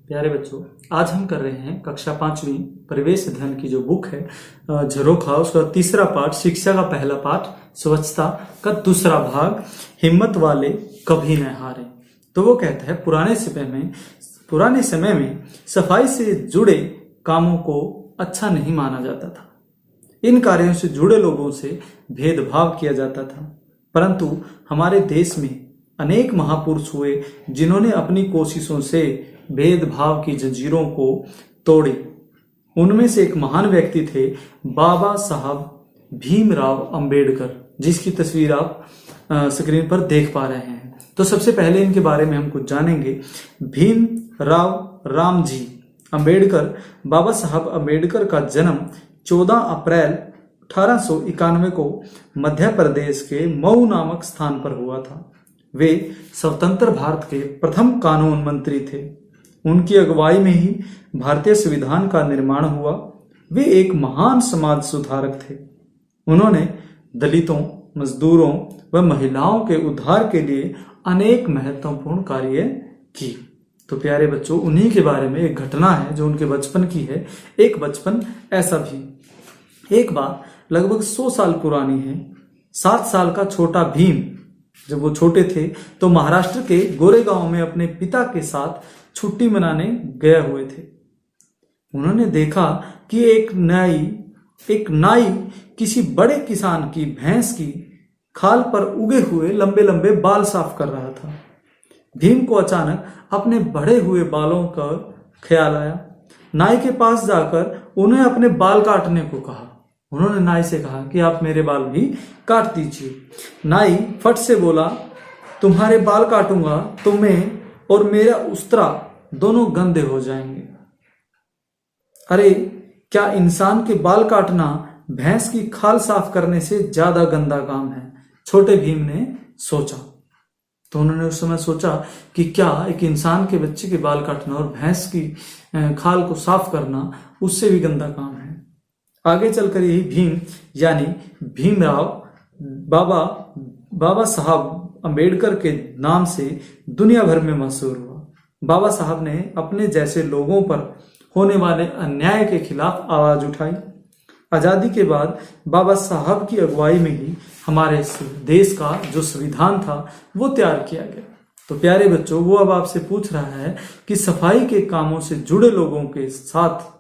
प्यारे बच्चों, आज हम कर रहे हैं कक्षा 5वीं परिवेश अध्ययन की जो बुक है झरोखा, उसका तीसरा पाठ, शिक्षा का पहला पाठ, स्वच्छता का दूसरा भाग, हिम्मत वाले कभी न हारे। तो वो कहता है पुराने समय में सफाई से जुड़े कामों को अच्छा नहीं माना जाता था। इन कार्यों से जुड़े लोगों से भेदभाव किया जाता था, परंतु हमारे देश में अनेक महापुरुष हुए जिन्होंने अपनी कोशिशों से भेदभाव की जंजीरों को तोड़ी। उनमें से एक महान व्यक्ति थे बाबा साहब भीमराव अंबेडकर, जिसकी तस्वीर आप स्क्रीन पर देख पा रहे हैं। तो सबसे पहले इनके बारे में हम कुछ जानेंगे। भीमराव रामजी अंबेडकर, बाबा साहब अंबेडकर का जन्म 14 अप्रैल 1891 को मध्य प्रदेश के मऊ नामक स्थान पर हुआ था। वे स्वतंत्र भारत के प्रथम कानून मंत्री थे। उनकी अगुवाई में ही भारतीय संविधान का निर्माण हुआ। वे एक महान समाज सुधारक थे। उन्होंने दलितों, मजदूरों व महिलाओं के उद्धार के लिए अनेक महत्वपूर्ण कार्य किए। तो प्यारे बच्चों, उन्हीं के बारे में एक घटना है जो उनके बचपन की है। एक बचपन ऐसा भी, एक बात लगभग 100 साल पुरानी है। 7 साल का छोटा भीम, जब वो छोटे थे तो महाराष्ट्र के गोरेगांव में अपने पिता के साथ छुट्टी मनाने गए हुए थे। उन्होंने देखा कि एक नाई किसी बड़े किसान की भैंस की खाल पर उगे हुए लंबे लंबे बाल साफ कर रहा था। भीम को अचानक अपने बढ़े हुए बालों का ख्याल आया। नाई के पास जाकर उन्हें अपने बाल काटने को कहा। उन्होंने नाई से कहा कि आप मेरे बाल भी काट दीजिए। नाई फट से बोला, तुम्हारे बाल काटूंगा तो मैं और मेरा उस्तरा दोनों गंदे हो जाएंगे। अरे, क्या इंसान के बाल काटना भैंस की खाल साफ करने से ज्यादा गंदा काम है? छोटे भीम ने सोचा। तो उन्होंने उस समय सोचा कि क्या एक इंसान के बच्चे के बाल काटना और भैंस की खाल को साफ करना उससे भी गंदा काम है। आगे चलकर यही भीम यानी भीमराव बाबा साहब अंबेडकर के नाम से दुनिया भर में मशहूर हुआ। बाबा साहब ने अपने जैसे लोगों पर होने वाले अन्याय के खिलाफ आवाज उठाई। आजादी के बाद बाबा साहब की अगुवाई में ही हमारे देश का जो संविधान था वो तैयार किया गया। तो प्यारे बच्चों, वो अब आपसे पूछ रहा है कि सफाई के कामों से जुड़े लोगों के साथ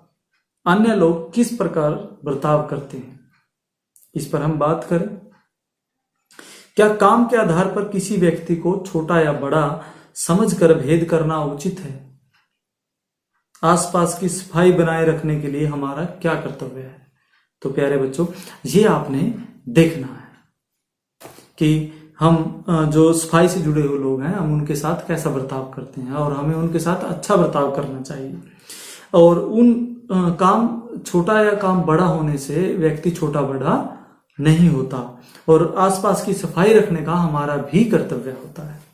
अन्य लोग किस प्रकार बर्ताव करते हैं, इस पर हम बात करें। क्या काम के आधार पर किसी व्यक्ति को छोटा या बड़ा समझकर भेद करना उचित है? आसपास की सफाई बनाए रखने के लिए हमारा क्या कर्तव्य है? तो प्यारे बच्चों, ये आपने देखना है कि हम जो सफाई से जुड़े हुए लोग हैं, हम उनके साथ कैसा बर्ताव करते हैं और हमें उनके साथ अच्छा बर्ताव करना चाहिए। और उन काम छोटा या काम बड़ा होने से व्यक्ति छोटा बड़ा नहीं होता और आसपास की सफाई रखने का हमारा भी कर्तव्य होता है।